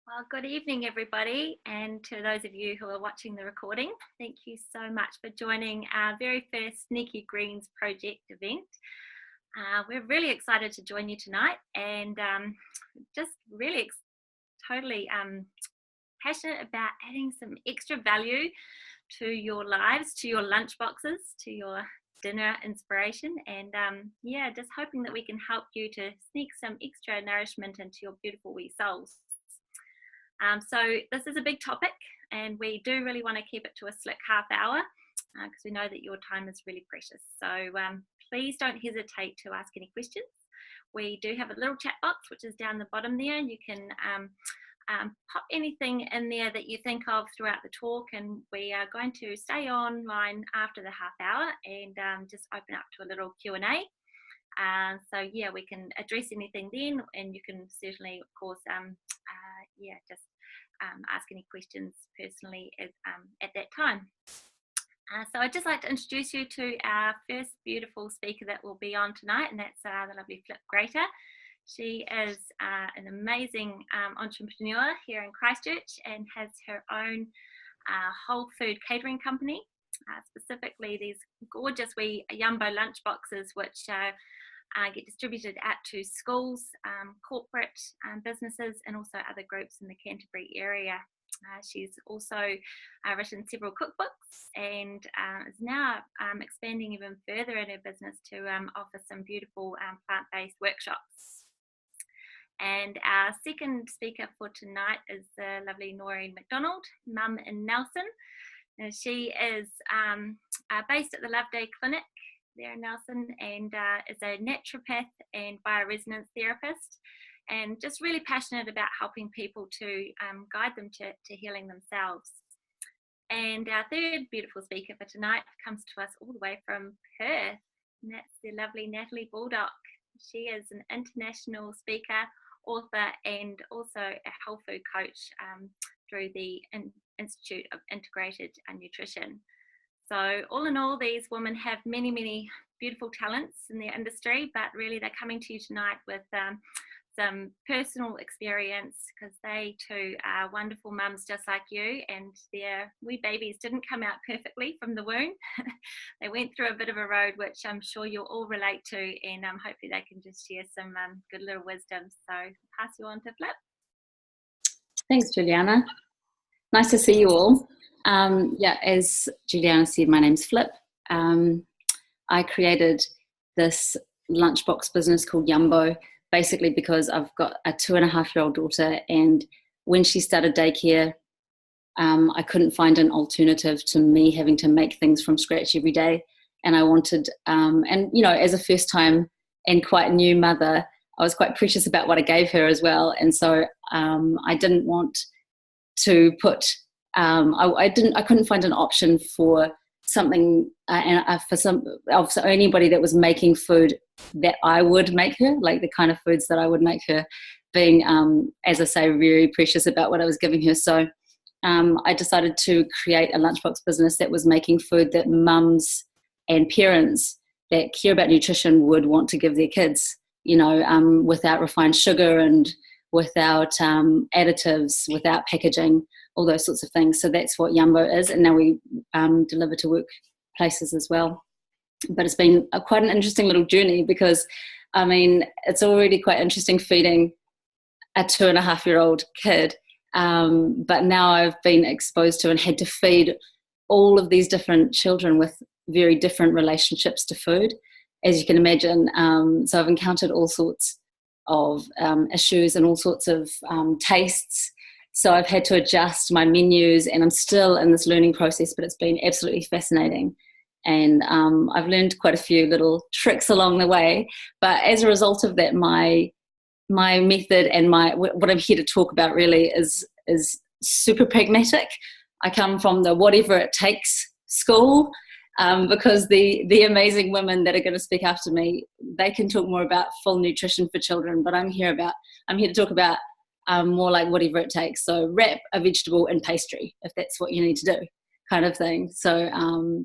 Well, good evening, everybody, and to those of you who are watching the recording, thank you so much for joining our very first Sneaky Greens project event. We're really excited to join you tonight, and just really totally passionate about adding some extra value to your lives, to your lunch boxes, to your dinner inspiration, and just hoping that we can help you to sneak some extra nourishment into your beautiful wee souls. So this is a big topic, and we do really want to keep it to a slick half hour because we know that your time is really precious. So please don't hesitate to ask any questions. We do have a little chat box which is down the bottom there, and you can pop anything in there that you think of throughout the talk, and we are going to stay online after the half hour and just open up to a little Q&A. So yeah, we can address anything then, and you can certainly, of course, just ask any questions personally at that time. So I'd just like to introduce you to our first beautiful speaker that will be on tonight, and that's the lovely Grater. She is an amazing entrepreneur here in Christchurch and has her own whole food catering company, specifically these gorgeous wee Yumbo Lunchboxes, which get distributed out to schools, corporate businesses, and also other groups in the Canterbury area. She's also written several cookbooks and is now expanding even further in her business to offer some beautiful plant-based workshops. And our second speaker for tonight is the lovely Noreen Macdonald, mum in Nelson. She is based at the Loveday Clinic there in Nelson, and is a naturopath and bioresonance therapist, and just really passionate about helping people to guide them to healing themselves. And our third beautiful speaker for tonight comes to us all the way from Perth, and that's the lovely Natalie Baldock. She is an international speaker, author, and also a health food coach through the Institute of Integrated Nutrition. So all in all, these women have many, many beautiful talents in their industry, but really they're coming to you tonight with some personal experience, because they too are wonderful mums just like you, and their wee babies didn't come out perfectly from the womb. They went through a bit of a road, which I'm sure you'll all relate to, and hopefully they can just share some good little wisdom. So I'll pass you on to Flip. Thanks, Juliana. Nice to see you all. As Juliana said, my name's Flip. I created this lunchbox business called Yumbo, basically because I've got a 2.5-year-old daughter, and when she started daycare, I couldn't find an alternative to me having to make things from scratch every day. And I wanted, as a first time and quite new mother, I was quite precious about what I gave her as well. And so I didn't want to put I couldn't find an option for something for anybody that was making food that I would make her, like the kind of foods that I would make her, being as I say, very precious about what I was giving her. So I decided to create a lunchbox business that was making food that mums and parents that care about nutrition would want to give their kids, without refined sugar and without additives, without packaging, all those sorts of things. So that's what Yumbo is, and now we deliver to workplaces as well. But it's been quite an interesting little journey, because it's already quite interesting feeding a 2.5-year-old kid, but now I've been exposed to and had to feed all of these different children with very different relationships to food, as you can imagine. So I've encountered all sorts of issues and all sorts of tastes. So I've had to adjust my menus, and I'm still in this learning process, but it's been absolutely fascinating. And I've learned quite a few little tricks along the way. But as a result of that, my method and what I'm here to talk about really is super pragmatic. I come from the whatever it takes school, because the amazing women that are going to speak after me, they can talk more about full nutrition for children, but I'm here to talk about more like whatever it takes. So wrap a vegetable in pastry if that's what you need to do, kind of thing. So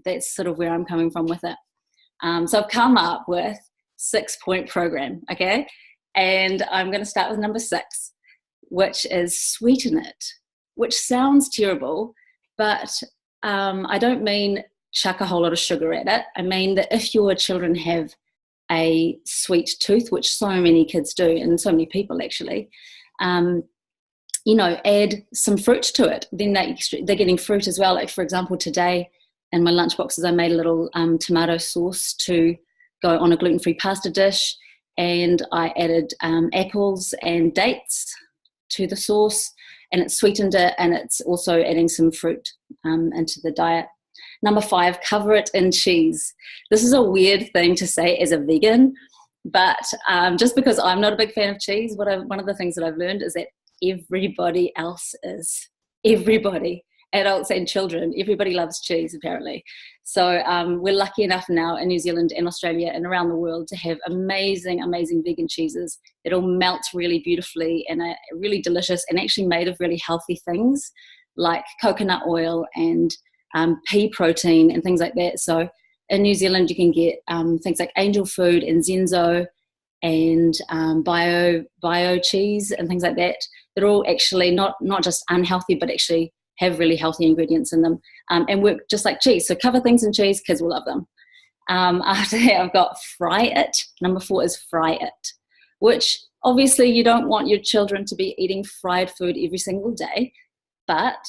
that's sort of where I'm coming from with it. So I've come up with 6-point program, okay? And I'm going to start with number 6. which is sweeten it, which sounds terrible, but I don't mean chuck a whole lot of sugar at it. I mean that if your children have a sweet tooth, which so many kids do, and so many people actually, add some fruit to it. Then they're getting fruit as well. Like, for example, today in my lunchboxes, I made a little tomato sauce to go on a gluten-free pasta dish, and I added apples and dates to the sauce, and it sweetened it, and it's also adding some fruit into the diet. Number 5, cover it in cheese. This is a weird thing to say as a vegan, but just because I'm not a big fan of cheese, one of the things that I've learned is that everybody else is. Everybody, adults and children, everybody loves cheese apparently. So we're lucky enough now in New Zealand and Australia and around the world to have amazing, amazing vegan cheeses that all melt really beautifully and are really delicious and actually made of really healthy things like coconut oil and pea protein and things like that. So in New Zealand you can get things like Angel Food and Zenzo and bio cheese and things like that. They're all actually not just unhealthy, but actually have really healthy ingredients in them and work just like cheese. So cover things in cheese, kids will love them. After that, I've got fry it. Number 4 is fry it, which obviously you don't want your children to be eating fried food every single day. But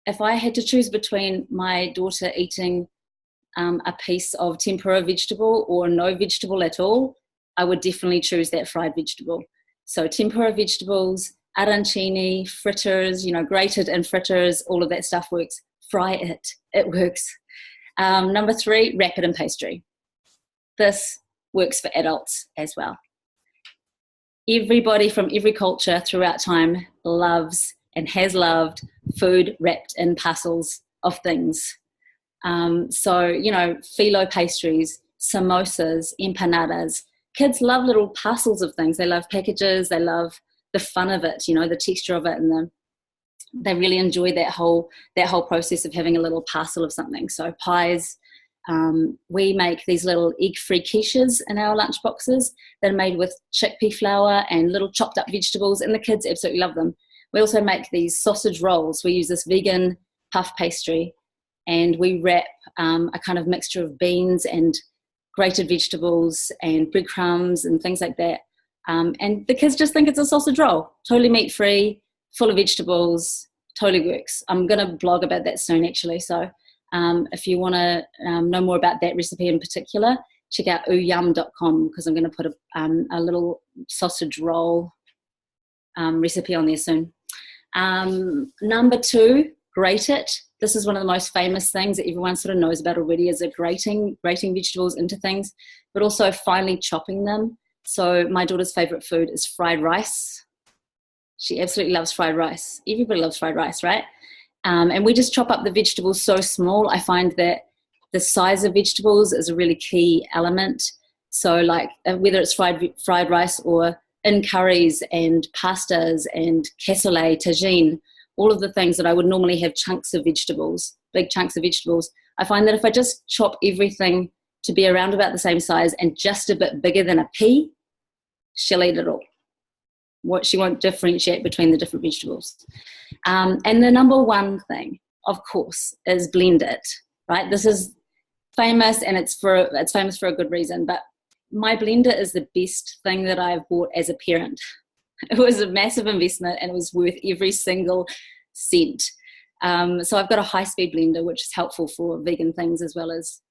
if I had to choose between my daughter eating a piece of tempura vegetable or no vegetable at all, I would definitely choose that fried vegetable. So tempura vegetables, arancini, fritters, grated and fritters, all of that stuff works. Fry it, it works. Number 3, wrap it in pastry. This works for adults as well. Everybody from every culture throughout time loves and has loved food wrapped in parcels of things. Phyllo pastries, samosas, empanadas. Kids love little parcels of things. They love packages. They love the fun of it, the texture of it, and they really enjoy that whole process of having a little parcel of something. So pies, we make these little egg-free quiches in our lunch boxes that are made with chickpea flour and little chopped up vegetables, and the kids absolutely love them. We also make these sausage rolls. We use this vegan puff pastry, and we wrap a kind of mixture of beans and grated vegetables and breadcrumbs and things like that. And the kids just think it's a sausage roll, totally meat-free, full of vegetables, totally works. I'm going to blog about that soon, actually. So if you want to know more about that recipe in particular, check out uyum.com, because I'm going to put a little sausage roll recipe on there soon. Number 2, grate it. This is one of the most famous things that everyone sort of knows about already, is grating vegetables into things, but also finely chopping them. So my daughter's favorite food is fried rice. She absolutely loves fried rice. Everybody loves fried rice, right? And we just chop up the vegetables so small. I find that the size of vegetables is a really key element. So like whether it's fried rice or in curries and pastas and cassoulet, tagine, all of the things that I would normally have chunks of vegetables, big chunks of vegetables, I find that if I just chop everything to be around about the same size and just a bit bigger than a pea, she'll eat it all. She won't differentiate between the different vegetables. And the number 1 thing, of course, is blend it, right? This is famous, and it's famous for a good reason, but my blender is the best thing that I've bought as a parent. It was a massive investment, and it was worth every single cent. So I've got a high-speed blender, which is helpful for vegan things as well as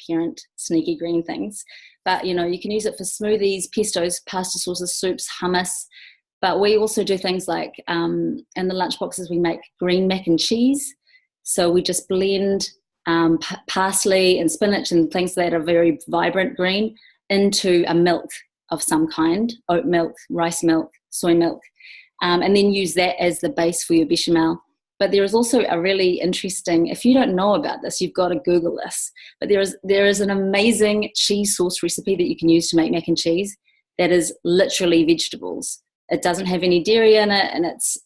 parent sneaky green things. But, you can use it for smoothies, pestos, pasta sauces, soups, hummus. But we also do things like in the lunch boxes, we make green mac and cheese. So we just blend parsley and spinach and things that are very vibrant green into a milk of some kind, oat milk, rice milk, soy milk, and then use that as the base for your bechamel. But there is also a really interesting, if you don't know about this, you've got to Google this, but there is an amazing cheese sauce recipe that you can use to make mac and cheese that is literally vegetables. It doesn't have any dairy in it, and it's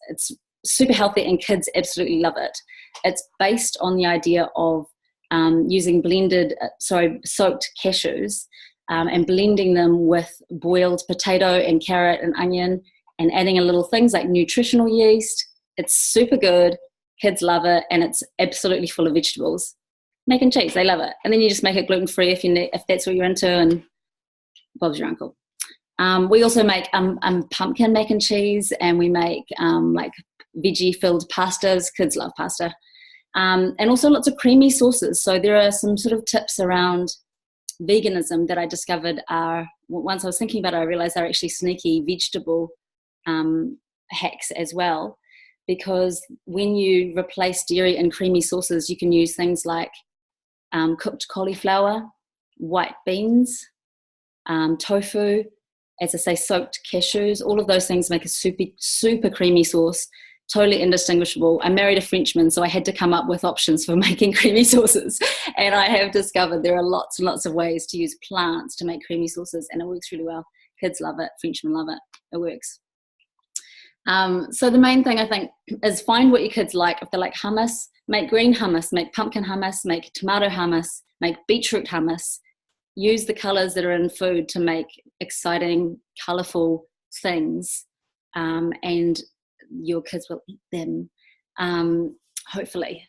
super healthy, and kids absolutely love it. It's based on the idea of using soaked cashews and blending them with boiled potato and carrot and onion and adding in little things like nutritional yeast. It's super good. Kids love it, and it's absolutely full of vegetables. Mac and cheese, they love it. And then you just make it gluten-free if that's what you're into, and Bob's your uncle. We also make pumpkin mac and cheese, and we make like veggie-filled pastas. Kids love pasta. And also lots of creamy sauces. So there are some sort of tips around veganism that I discovered once I was thinking about it, I realized they're actually sneaky vegetable hacks as well. Because when you replace dairy in creamy sauces, you can use things like cooked cauliflower, white beans, tofu, as I say, soaked cashews. All of those things make a super, super creamy sauce, totally indistinguishable. I married a Frenchman, so I had to come up with options for making creamy sauces. And I have discovered there are lots and lots of ways to use plants to make creamy sauces, and it works really well. Kids love it. Frenchmen love it. It works. So the main thing I think is find what your kids like. If they like hummus, make green hummus, make pumpkin hummus, make tomato hummus, make beetroot hummus. Use the colours that are in food to make exciting, colourful things, and your kids will eat them, hopefully.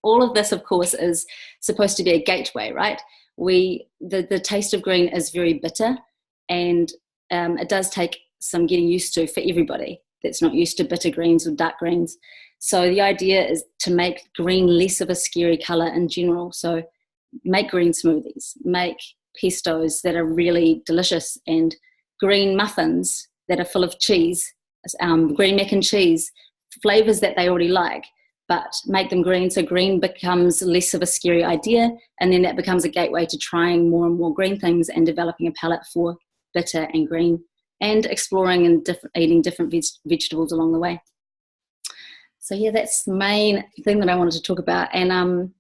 All of this, of course, is supposed to be a gateway, right? The taste of green is very bitter, and it does take some getting used to for everybody that's not used to bitter greens or dark greens. So the idea is to make green less of a scary colour in general. So make green smoothies, make pestos that are really delicious, and green muffins that are full of cheese, green mac and cheese, flavours that they already like, but make them green, so green becomes less of a scary idea, and then that becomes a gateway to trying more and more green things and developing a palate for bitter and green, and exploring and eating different vegetables along the way. So yeah, that's the main thing that I wanted to talk about. And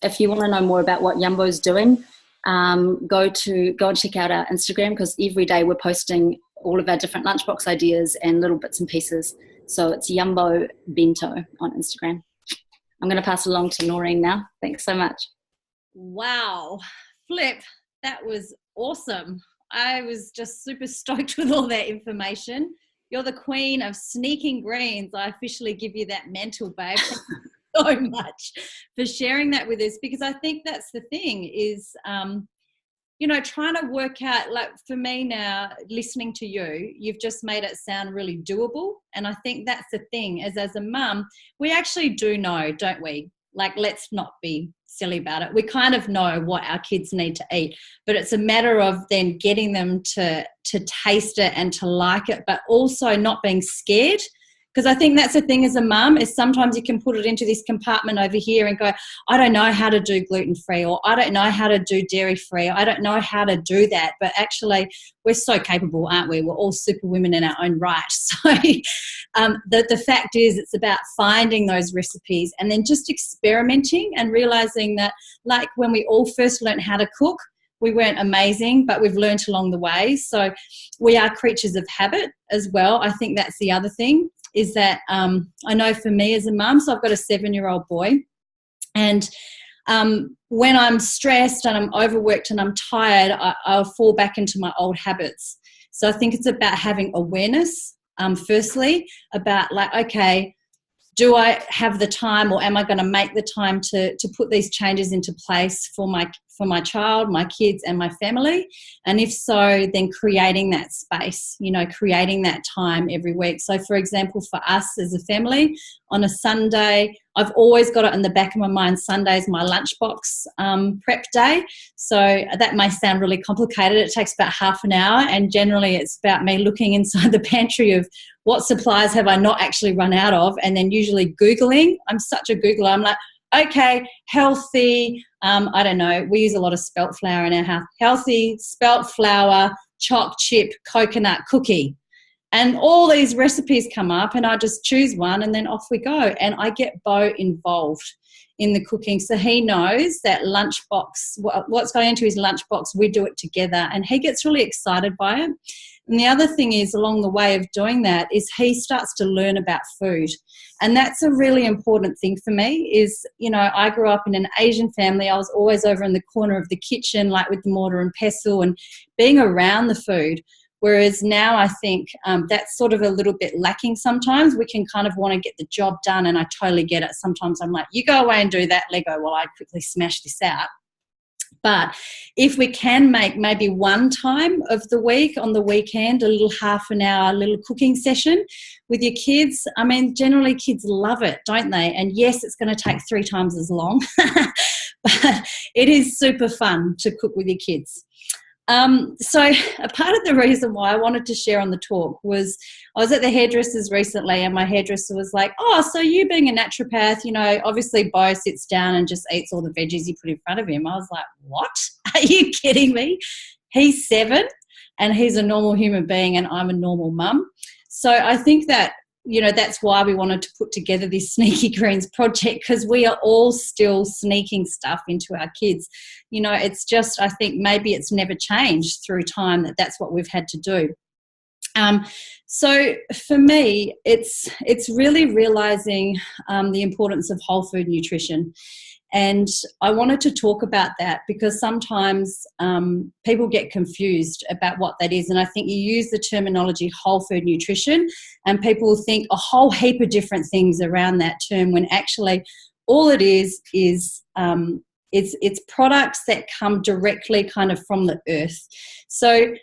if you want to know more about what Yumbo's doing, go and check out our Instagram, because every day we're posting all of our different lunchbox ideas and little bits and pieces. So it's Yumbo Bento on Instagram. I'm going to pass it along to Noreen now. Thanks so much. Wow, Flip, that was awesome. I was just super stoked with all that information. You're the queen of sneaking greens. I officially give you that mantle, babe. Thank you so much for sharing that with us, because I think that's the thing is, trying to work out, like for me now, listening to you, you've just made it sound really doable. And I think that's the thing, as a mum, we actually do know, don't we? Like, let's not be silly about it. We kind of know what our kids need to eat, but it's a matter of then getting them to taste it and to like it, but also not being scared. Because I think that's the thing as a mum, is sometimes you can put it into this compartment over here and go, I don't know how to do gluten-free, or I don't know how to do dairy-free, I don't know how to do that. But actually, we're so capable, aren't we? We're all super women in our own right. So the fact is, it's about finding those recipes and then just experimenting and realising that, like when we all first learned how to cook, we weren't amazing, but we've learned along the way. So we are creatures of habit as well. I think that's the other thing, is that I know for me as a mum, so I've got a 7-year-old boy, and when I'm stressed and I'm overworked and I'm tired, I'll fall back into my old habits. So I think it's about having awareness, firstly, about like, okay, do I have the time, or am I going to make the time to put these changes into place for my child, my kids and my family? And if so, then creating that space, creating that time every week. So for example, for us as a family, on a Sunday, I've always got it in the back of my mind, Sunday's my lunchbox prep day. So that may sound really complicated. It takes about half an hour, and generally it's about me looking inside the pantry of what supplies have I not actually run out of, and then usually Googling. I'm such a Googler. I'm like, okay, healthy, I don't know, we use a lot of spelt flour in our house. Healthy spelt flour, choc chip, coconut cookie. And all these recipes come up, and I just choose one, and then off we go. And I get Bo involved in the cooking, so he knows that lunchbox, what's going into his lunchbox, we do it together, and he gets really excited by it. And the other thing is, along the way of doing that, is he starts to learn about food. And that's a really important thing for me is, I grew up in an Asian family. I was always over in the corner of the kitchen, like with the mortar and pestle, and being around the food. Whereas now I think that's sort of a little bit lacking sometimes. We can kind of want to get the job done, and I totally get it. Sometimes I'm like, you go away and do that, Lego, while I quickly smash this out. But if we can make maybe one time of the week on the weekend, a little half an hour, little cooking session with your kids, I mean, generally kids love it, don't they? And yes, it's going to take 3 times as long, but it is super fun to cook with your kids. So a part of the reason why I wanted to share on the talk was I was at the hairdresser's recently, and my hairdresser was like, oh, so you being a naturopath, you know, obviously Bo sits down and just eats all the veggies you put in front of him. I was like, what? Are you kidding me? He's 7 and he's a normal human being and I'm a normal mum. So I think that, you know, that's why we wanted to put together this Sneaky Greens project, because we are all still sneaking stuff into our kids. You know, it's just, I think maybe it's never changed through time that's what we've had to do. So for me, it's really realising the importance of whole food nutrition. And I wanted to talk about that because sometimes people get confused about what that is. And I think you use the terminology whole food nutrition and people think a whole heap of different things around that term, when actually all it is it's products that come directly kind of from the earth. So,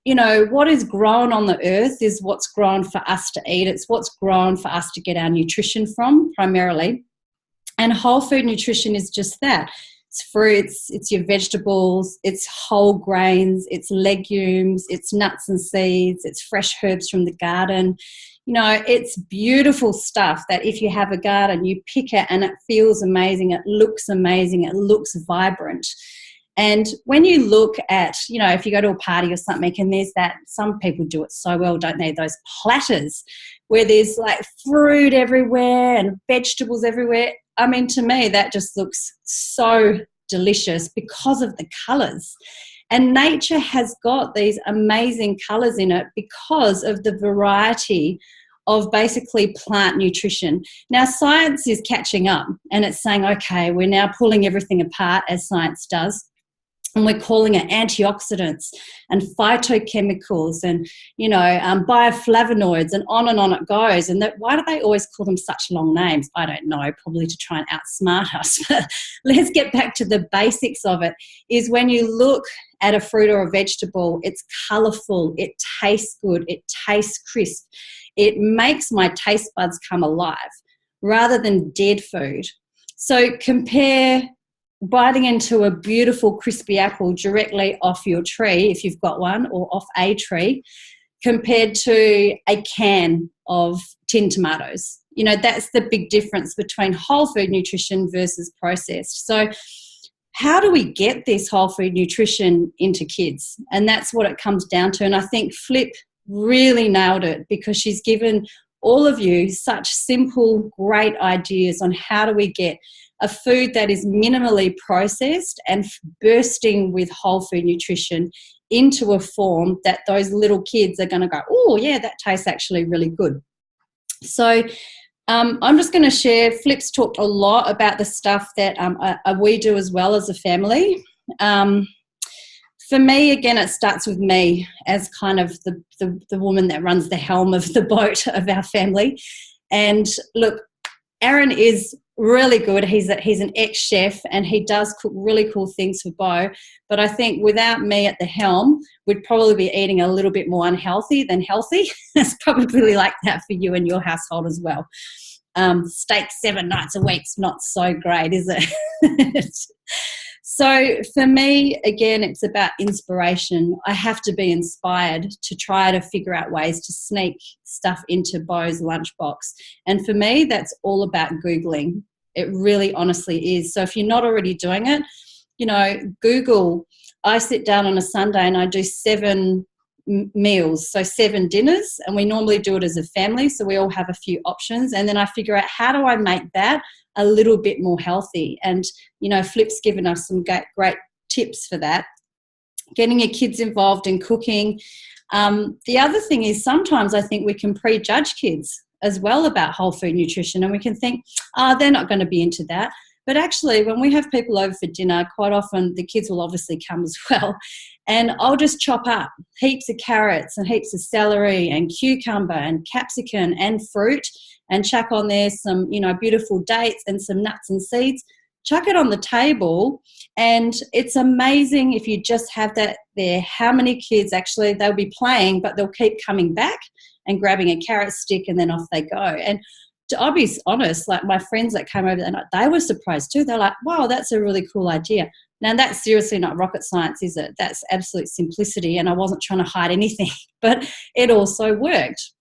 you know, what is grown on the earth is what's grown for us to eat. It's what's grown for us to get our nutrition from primarily. And whole food nutrition is just that. It's fruits, it's your vegetables, it's whole grains, it's legumes, it's nuts and seeds, it's fresh herbs from the garden. You know, it's beautiful stuff that if you have a garden, you pick it and it feels amazing, it looks vibrant. And when you look at, you know, if you go to a party or something and there's that, some people do it so well, don't they, those platters where there's like fruit everywhere and vegetables everywhere. I mean, to me, that just looks so delicious because of the colours. And nature has got these amazing colours in it because of the variety of basically plant nutrition. Now, science is catching up and it's saying, okay, we're now pulling everything apart as science does. And we're calling it antioxidants and phytochemicals and, you know, bioflavonoids and on it goes. And that, why do they always call them such long names? I don't know, probably to try and outsmart us. But let's get back to the basics of it, is when you look at a fruit or a vegetable, it's colourful, it tastes good, it tastes crisp. It makes my taste buds come alive rather than dead food. So compare biting into a beautiful crispy apple directly off your tree, if you've got one, or off a tree, compared to a can of tinned tomatoes. You know, that's the big difference between whole food nutrition versus processed. So how do we get this whole food nutrition into kids? And that's what it comes down to. And I think Flip really nailed it, because she's given all of you such simple, great ideas on how do we get a food that is minimally processed and bursting with whole food nutrition into a form that those little kids are going to go, oh, yeah, that tastes actually really good. So I'm just going to share. Flip's talked a lot about the stuff that we do as well as a family. For me, again, it starts with me as kind of the woman that runs the helm of the boat of our family. And look, Aaron is really good. He's an ex-chef and he does cook really cool things for Bo. But I think without me at the helm, we'd probably be eating a little bit more unhealthy than healthy. It's probably like that for you and your household as well. Steak 7 nights a week's not so great, is it? So for me, again, it's about inspiration. I have to be inspired to try to figure out ways to sneak stuff into Bo's lunchbox. And for me, that's all about Googling. It really honestly is. So if you're not already doing it, you know, Google. I sit down on a Sunday and I do 7 meals, so 7 dinners, and we normally do it as a family, so we all have a few options, and then I figure out how do I make that a little bit more healthy. And you know, Flip's given us some great tips for that. Getting your kids involved in cooking. The other thing is sometimes I think we can prejudge kids as well about whole food nutrition, and we can think, oh, they're not going to be into that. But actually, when we have people over for dinner, quite often the kids will obviously come as well. And I'll just chop up heaps of carrots and heaps of celery and cucumber and capsicum and fruit, and chuck on there some, beautiful dates and some nuts and seeds. Chuck it on the table, and it's amazing if you just have that there, how many kids actually, they'll be playing, but they'll keep coming back and grabbing a carrot stick, and then off they go. And I'll be honest, like my friends that came over that night, they were surprised too. They're like, wow, that's a really cool idea. Now, that's seriously not rocket science, is it? That's absolute simplicity, and I wasn't trying to hide anything, but it also worked.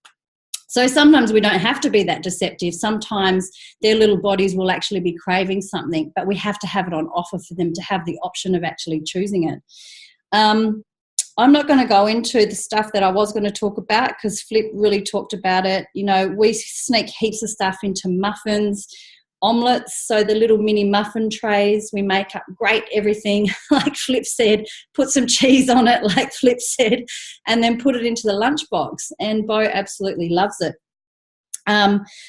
So sometimes we don't have to be that deceptive. Sometimes their little bodies will actually be craving something, but we have to have it on offer for them to have the option of actually choosing it. I'm not going to go into the stuff that I was going to talk about because Flip really talked about it. We sneak heaps of stuff into muffins, omelets, so the little mini muffin trays, we make up great everything, like Flip said, put some cheese on it, like Flip said, and then put it into the lunchbox, and Bo absolutely loves it.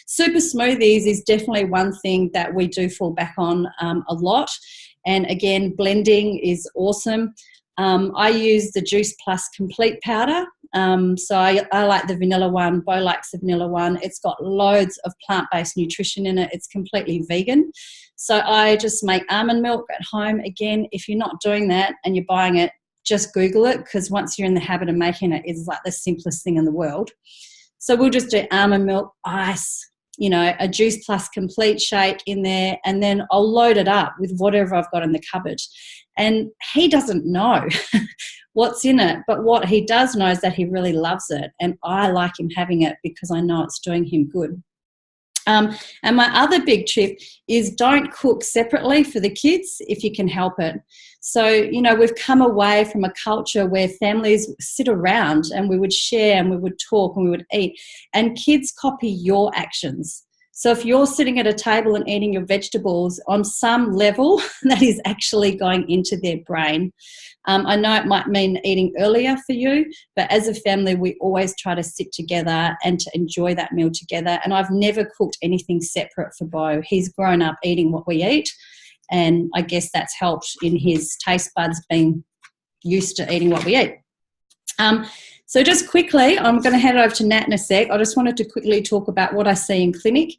Super smoothies is definitely one thing that we do fall back on a lot, and again, blending is awesome. I use the Juice Plus Complete powder. So I like the vanilla one. Bo likes the vanilla one. It's got loads of plant-based nutrition in it. It's completely vegan. So I just make almond milk at home. Again, if you're not doing that and you're buying it, just Google it, because once you're in the habit of making it, it's like the simplest thing in the world. So we'll just do almond milk, ice, a Juice Plus Complete shake in there, and then I'll load it up with whatever I've got in the cupboard. And he doesn't know what's in it, but what he does know is that he really loves it, and I like him having it because I know it's doing him good. And my other big tip is don't cook separately for the kids if you can help it. So, we've come away from a culture where families sit around and we would share and we would talk and we would eat, and kids copy your actions. So if you're sitting at a table and eating your vegetables, on some level, that is actually going into their brain. I know it might mean eating earlier for you, but as a family, we always try to sit together and to enjoy that meal together. And I've never cooked anything separate for Bo. He's grown up eating what we eat, and I guess that's helped in his taste buds being used to eating what we eat. So just quickly, I'm going to hand it over to Nat in a sec. I just wanted to quickly talk about what I see in clinic.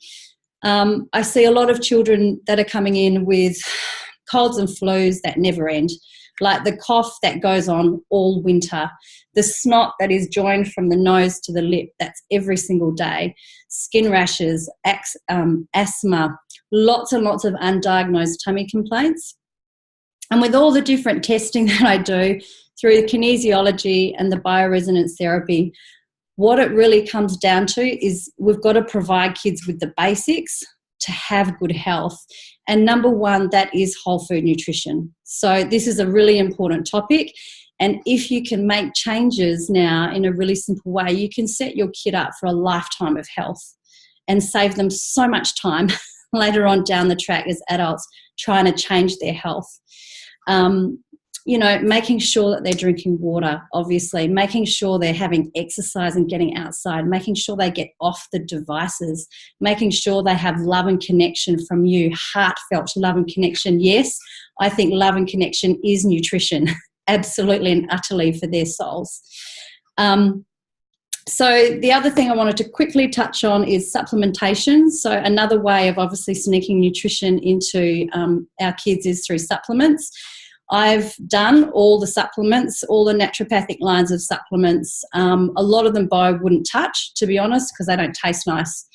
I see a lot of children that are coming in with colds and flus that never end, like the cough that goes on all winter, the snot that is joined from the nose to the lip, that's every single day, skin rashes, asthma, lots and lots of undiagnosed tummy complaints. And with all the different testing that I do through the kinesiology and the bioresonance therapy, what it really comes down to is we've got to provide kids with the basics to have good health. And number one, that is whole food nutrition. So this is a really important topic. And if you can make changes now in a really simple way, you can set your kid up for a lifetime of health and save them so much time later on down the track as adults trying to change their health. Making sure that they're drinking water, obviously, making sure they're having exercise and getting outside, making sure they get off the devices, making sure they have love and connection from you, heartfelt love and connection. Yes, I think love and connection is nutrition, absolutely and utterly for their souls. So the other thing I wanted to quickly touch on is supplementation. So another way of obviously sneaking nutrition into our kids is through supplements. I've done all the supplements, all the naturopathic lines of supplements. A lot of them Bo wouldn't touch, to be honest, because they don't taste nice.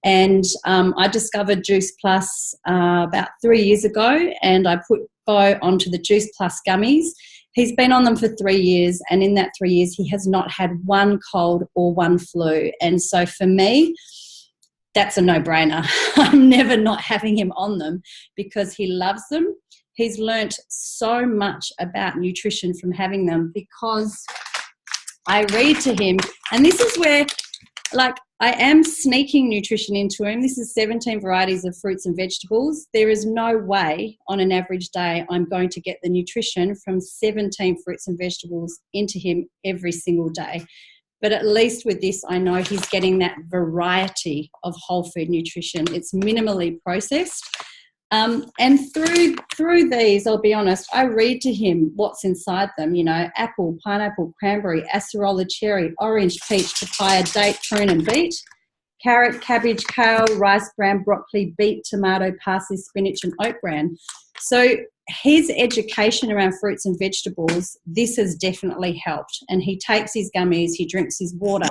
And I discovered Juice Plus about 3 years ago, and I put Bo onto the Juice Plus gummies. He's been on them for 3 years, and in that 3 years, he has not had one cold or one flu. And so for me, that's a no-brainer. I'm never not having him on them because he loves them. He's learnt so much about nutrition from having them because I read to him, and this is where, I am sneaking nutrition into him. This is 17 varieties of fruits and vegetables. There is no way on an average day I'm going to get the nutrition from 17 fruits and vegetables into him every single day. But at least with this, I know he's getting that variety of whole food nutrition. It's minimally processed. And through these, I'll be honest, I read to him what's inside them, you know, apple, pineapple, cranberry, acerola, cherry, orange, peach, papaya, date, prune and beet, carrot, cabbage, kale, rice bran, broccoli, beet, tomato, parsley, spinach and oat bran. So his education around fruits and vegetables, this has definitely helped. And he takes his gummies, he drinks his water.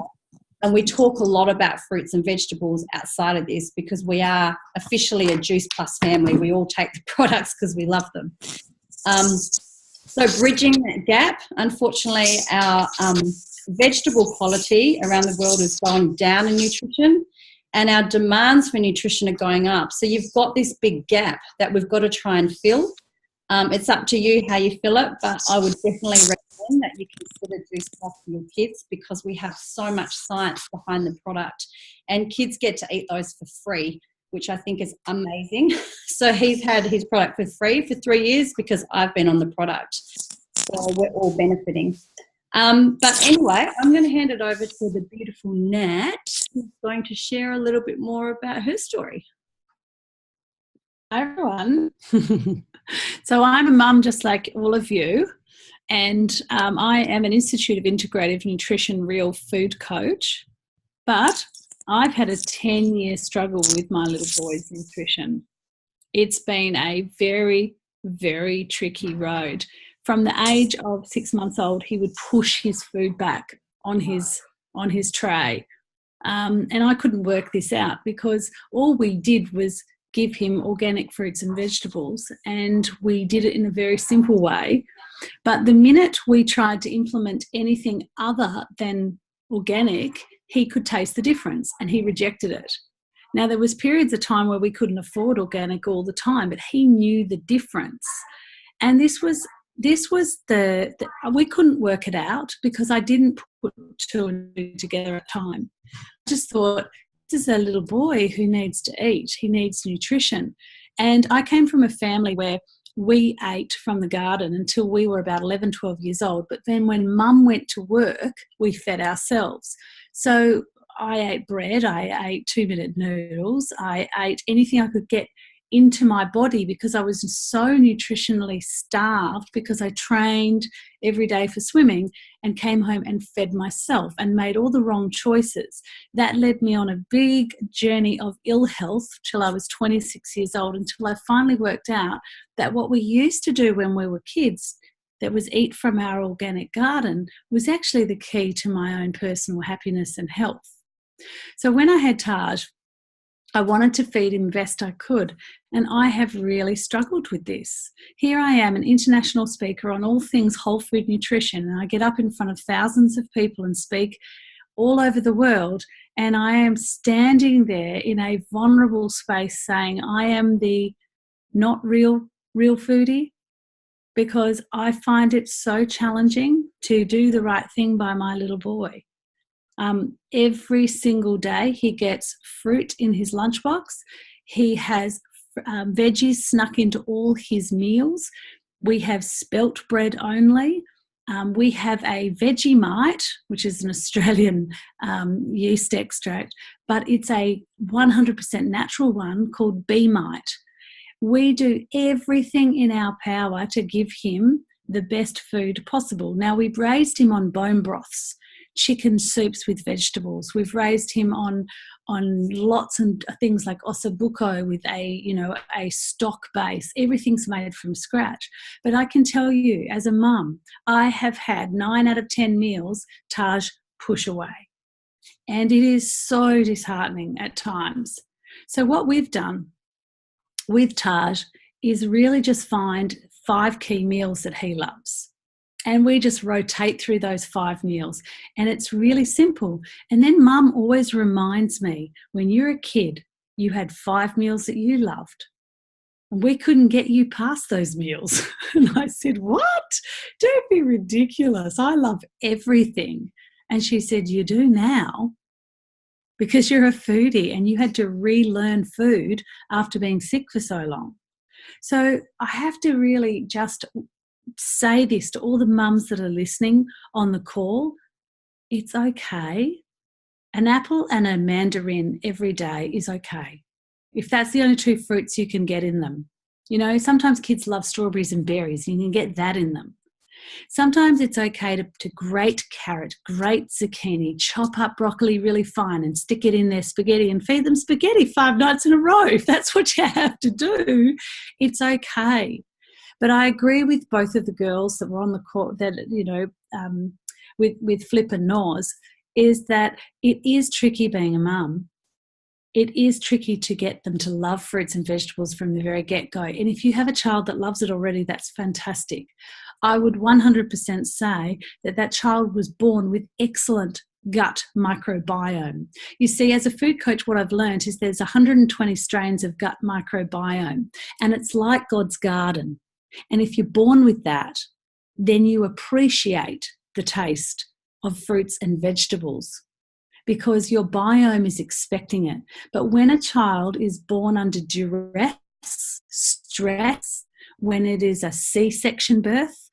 And we talk a lot about fruits and vegetables outside of this because we are officially a Juice Plus family. We all take the products because we love them. So bridging that gap, unfortunately, our vegetable quality around the world is going down in nutrition and our demands for nutrition are going up. So you've got this big gap that we've got to try and fill. It's up to you how you fill it, but I would definitely recommend that you consider Juice Plus for your kids because we have so much science behind the product and kids get to eat those for free, which I think is amazing. So he's had his product for free for 3 years because I've been on the product. So we're all benefiting. But anyway, I'm going to hand it over to the beautiful Nat, who's going to share a little bit more about her story. Hi, everyone. So I'm a mum just like all of you, and I am an Institute of Integrative Nutrition real food coach, but I've had a 10-year struggle with my little boy's nutrition. It's been a very, very tricky road. From the age of 6 months old, he would push his food back on his tray. And I couldn't work this out because all we did was give him organic fruits and vegetables, and we did it in a very simple way. But the minute we tried to implement anything other than organic, he could taste the difference and he rejected it. Now, there was periods of time where we couldn't afford organic all the time, but he knew the difference. And this was the we couldn't work it out because I didn't put two and two together at the time. I just thought, this is a little boy who needs to eat. He needs nutrition. And I came from a family where we ate from the garden until we were about 11, 12 years old. But then when mum went to work, we fed ourselves. So I ate bread, I ate 2-minute noodles, I ate anything I could get into my body because I was so nutritionally starved because I trained every day for swimming and came home and fed myself and made all the wrong choices. That led me on a big journey of ill health till I was 26 years old, until I finally worked out that what we used to do when we were kids, that was eat from our organic garden, was actually the key to my own personal happiness and health. So when I had Taj, I wanted to feed him best I could, and I have really struggled with this. Here I am, an international speaker on all things whole food nutrition, and I get up in front of thousands of people and speak all over the world, and I am standing there in a vulnerable space saying I am the not real foodie, because I find it so challenging to do the right thing by my little boy. Every single day he gets fruit in his lunchbox. He has veggies snuck into all his meals. We have spelt bread only. We have a Vegemite, which is an Australian yeast extract, but it's a 100% natural one called Beemite. We do everything in our power to give him the best food possible. Now, we've raised him on bone broths, chicken soups with vegetables. We've raised him on lots of things like ossobuco with a stock base. Everything's made from scratch. But I can tell you, as a mum, I have had 9 out of 10 meals Taj push away. And it is so disheartening at times. So what we've done with Taj is really just find 5 key meals that he loves. And we just rotate through those 5 meals. And it's really simple. And then mum always reminds me, when you're a kid, you had 5 meals that you loved. And we couldn't get you past those meals. And I said, what? Don't be ridiculous. I love everything. And she said, you do now, because you're a foodie and you had to relearn food after being sick for so long. So I have to really just say this to all the mums that are listening on the call. It's okay. An apple and a mandarin every day is okay. if that's the only two fruits you can get in them. You know, sometimes kids love strawberries and berries, and you can get that in them. Sometimes it's okay to grate carrot, grate zucchini, chop up broccoli really fine and stick it in their spaghetti and feed them spaghetti 5 nights in a row. If that's what you have to do, it's okay. But I agree with both of the girls that were on the court that, you know, with Flip and Nors, is that it is tricky being a mum. It is tricky to get them to love fruits and vegetables from the very get-go. And if you have a child that loves it already, that's fantastic. I would 100% say that that child was born with excellent gut microbiome. You see, as a food coach, what I've learned is there's 120 strains of gut microbiome, and it's like God's garden. And if you're born with that, then you appreciate the taste of fruits and vegetables because your biome is expecting it. But when a child is born under duress, stress, when it is a C-section birth,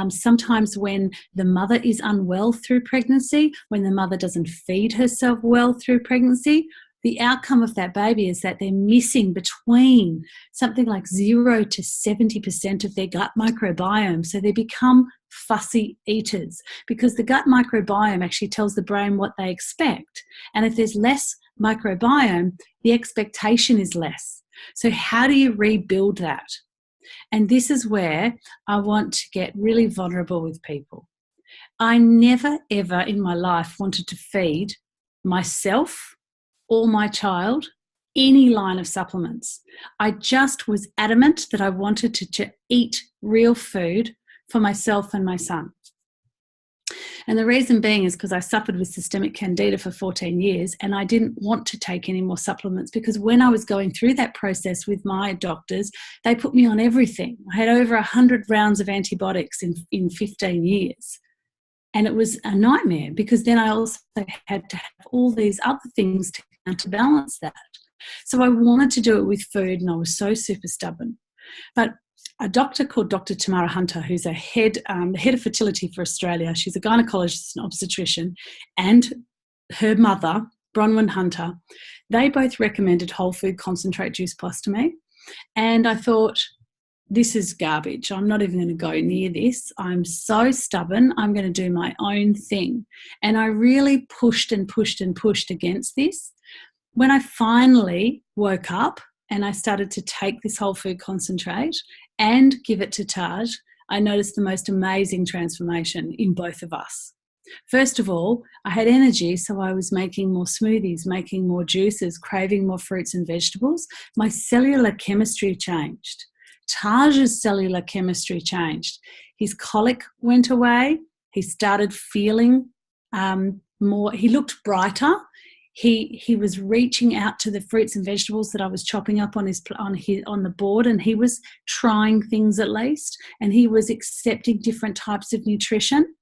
sometimes when the mother is unwell through pregnancy, when the mother doesn't feed herself well through pregnancy, the outcome of that baby is that they're missing between something like 0 to 70% of their gut microbiome. So they become fussy eaters because the gut microbiome actually tells the brain what they expect. And if there's less microbiome, the expectation is less. So how do you rebuild that? And this is where I want to get really vulnerable with people. I never, ever in my life wanted to feed myself or my child any line of supplements. I just was adamant that I wanted to eat real food for myself and my son. And the reason being is because I suffered with systemic candida for 14 years and I didn't want to take any more supplements because when I was going through that process with my doctors, they put me on everything. I had over 100 rounds of antibiotics in 15 years. And it was a nightmare because then I also had to have all these other things to counterbalance that. So I wanted to do it with food and I was so super stubborn. But a doctor called Dr. Tamara Hunter, who's the head of fertility for Australia, she's a gynecologist and obstetrician, and her mother, Bronwyn Hunter, they both recommended whole food concentrate juice plus to me. And I thought, this is garbage. I'm not even going to go near this. I'm so stubborn. I'm going to do my own thing. And I really pushed and pushed and pushed against this. When I finally woke up and I started to take this whole food concentrate and give it to Taj, I noticed the most amazing transformation in both of us. First of all, I had energy, so I was making more smoothies, making more juices, craving more fruits and vegetables. My cellular chemistry changed. Taj's cellular chemistry changed. His colic went away. He started feeling more. He looked brighter. He was reaching out to the fruits and vegetables that I was chopping up on the board, and he was trying things at least, and he was accepting different types of nutrition.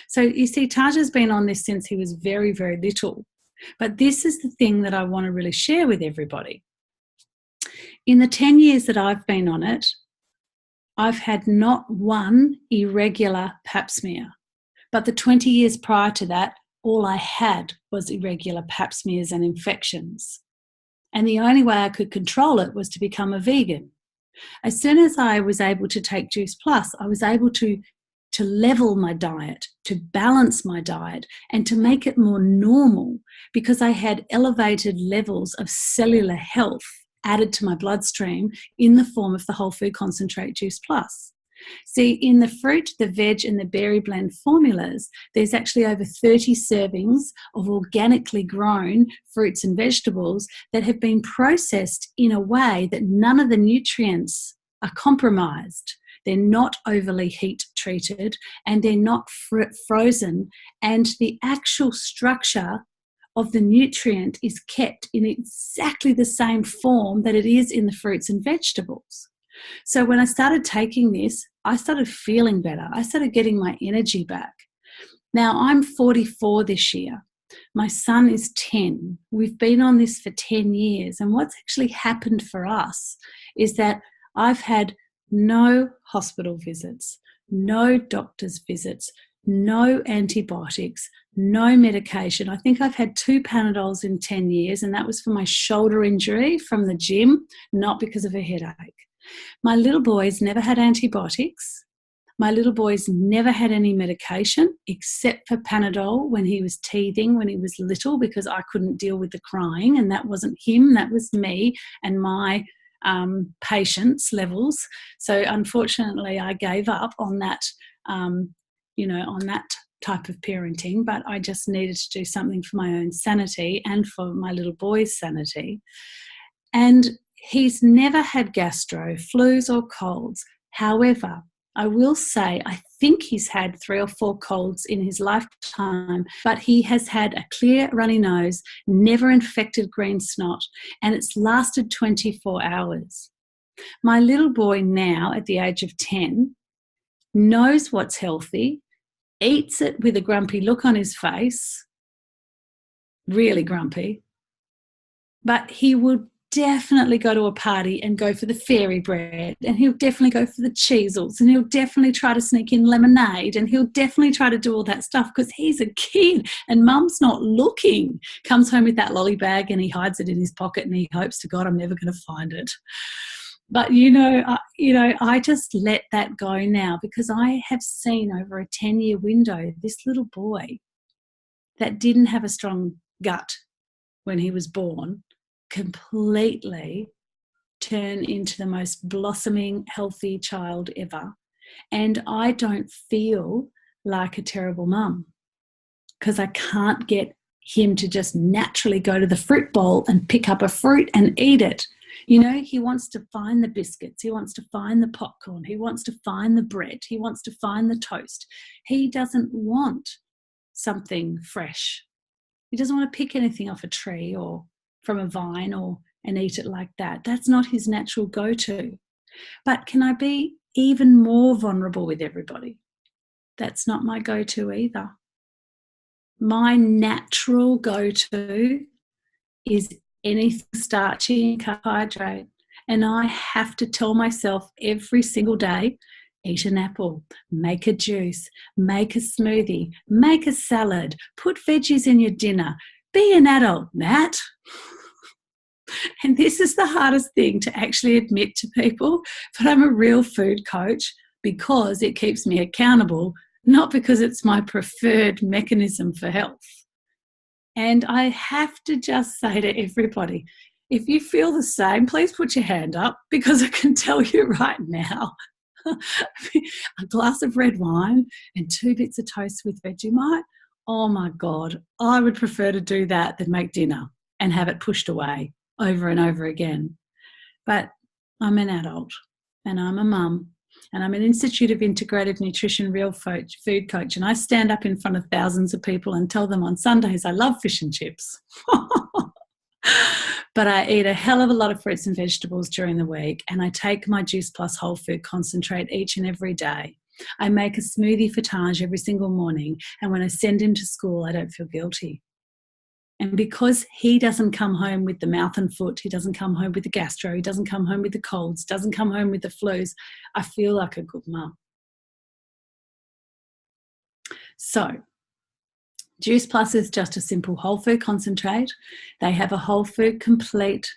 So you see, Taj has been on this since he was very, very little. But this is the thing that I want to really share with everybody. In the 10 years that I've been on it, I've had not one irregular pap smear. But the 20 years prior to that, all I had was irregular pap smears and infections. And the only way I could control it was to become a vegan. As soon as I was able to take Juice Plus, I was able to level my diet, to balance my diet, and to make it more normal because I had elevated levels of cellular health added to my bloodstream in the form of the whole food concentrate Juice Plus. See, in the fruit, the veg and the berry blend formulas, there's actually over 30 servings of organically grown fruits and vegetables that have been processed in a way that none of the nutrients are compromised. They're not overly heat treated and they're not frozen, and the actual structure of the nutrient is kept in exactly the same form that it is in the fruits and vegetables. So when I started taking this, I started feeling better. I started getting my energy back. Now I'm 44 this year. My son is 10. We've been on this for 10 years. And what's actually happened for us is that I've had no hospital visits, no doctor's visits, no antibiotics, no medication. I think I've had 2 Panadols in 10 years, and that was for my shoulder injury from the gym, not because of a headache. My little boys never had antibiotics. My little boys never had any medication except for Panadol when he was teething, when he was little, because I couldn't deal with the crying, and that wasn't him, that was me and my patience levels. So unfortunately, I gave up on that, on that type of parenting, but I just needed to do something for my own sanity and for my little boy's sanity. And he's never had gastro, flus or colds. However, I will say, I think he's had 3 or 4 colds in his lifetime, but he has had a clear runny nose, never infected green snot, and it's lasted 24 hours. My little boy now, at the age of 10, knows what's healthy, eats it with a grumpy look on his face, really grumpy, but he will definitely go to a party and go for the fairy bread, and he'll definitely go for the cheesels, and he'll definitely try to sneak in lemonade, and he'll definitely try to do all that stuff because he's a kid and mum's not looking. Comes home with that lolly bag and he hides it in his pocket and he hopes to God I'm never going to find it. But I just let that go now, because I have seen over a 10-year window this little boy that didn't have a strong gut when he was born completely turn into the most blossoming, healthy child ever. And I don't feel like a terrible mum because I can't get him to just naturally go to the fruit bowl and pick up a fruit and eat it. He wants to find the biscuits. He wants to find the popcorn. He wants to find the bread. He wants to find the toast. He doesn't want something fresh. He doesn't want to pick anything off a tree or from a vine and eat it like that. That's not his natural go-to. But can I be even more vulnerable with everybody? That's not my go-to either. My natural go-to is anything starchy and carbohydrate. And I have to tell myself every single day, eat an apple, make a juice, make a smoothie, make a salad, put veggies in your dinner. Be an adult, Nat. And this is the hardest thing to actually admit to people, but I'm a real food coach because it keeps me accountable, not because it's my preferred mechanism for health. And I have to just say to everybody, if you feel the same, please put your hand up, because I can tell you right now, a glass of red wine and 2 bits of toast with Vegemite, oh my God, I would prefer to do that than make dinner and have it pushed away over and over again. But I'm an adult and I'm a mum and I'm an Institute of Integrative Nutrition Real Food Coach, and I stand up in front of thousands of people and tell them on Sundays I love fish and chips. But I eat a hell of a lot of fruits and vegetables during the week, and I take my Juice Plus whole food concentrate each and every day. I make a smoothie for Taj every single morning, and when I send him to school, I don't feel guilty. And because he doesn't come home with the mouth and foot, he doesn't come home with the gastro, he doesn't come home with the colds, doesn't come home with the flus, I feel like a good mum. So, Juice Plus is just a simple whole food concentrate. They have a whole food complete,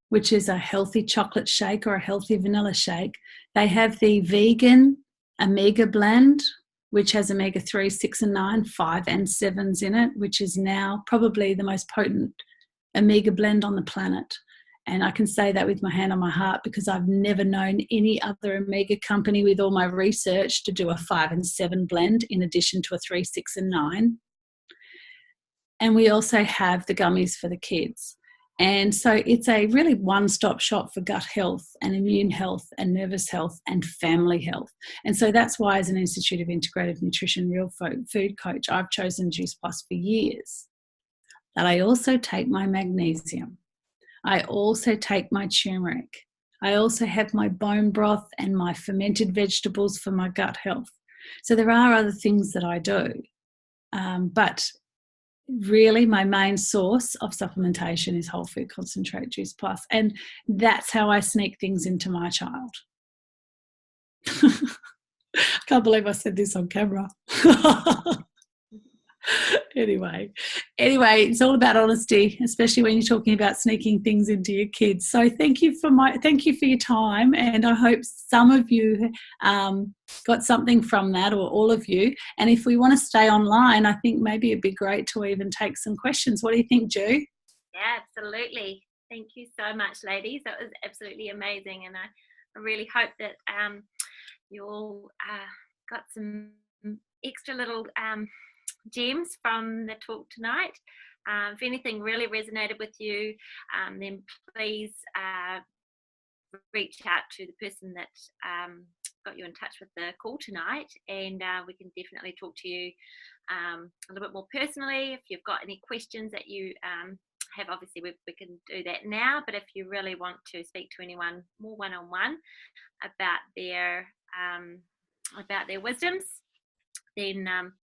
which is a healthy chocolate shake or a healthy vanilla shake. They have the vegan omega blend, which has omega-3, 6 and 9, 5 and 7s in it, which is now probably the most potent omega blend on the planet. And I can say that with my hand on my heart because I've never known any other omega company with all my research to do a 5 and 7 blend in addition to a 3, 6 and 9. And we also have the gummies for the kids. And so it's a really one-stop shop for gut health and immune health and nervous health and family health. And so that's why, as an Institute of Integrative Nutrition Real Food Coach, I've chosen Juice Plus for years. But I also take my magnesium. I also take my turmeric. I also have my bone broth and my fermented vegetables for my gut health. So there are other things that I do. But really my main source of supplementation is whole food concentrate Juice Plus, and that's how I sneak things into my child. I Can't believe I said this on camera. Anyway, it's all about honesty, especially when you're talking about sneaking things into your kids. So thank you for your time, and I hope some of you got something from that, or all of you. And if we want to stay online, I think maybe it'd be great to even take some questions. What do you think, Ju? Yeah, absolutely. Thank you so much, ladies. That was absolutely amazing, and I really hope that you all got some extra little gems from the talk tonight. If anything really resonated with you, then please reach out to the person that got you in touch with the call tonight, and we can definitely talk to you a little bit more personally. If you've got any questions that you have, obviously we can do that now, but if you really want to speak to anyone more one-on-one about their wisdoms, then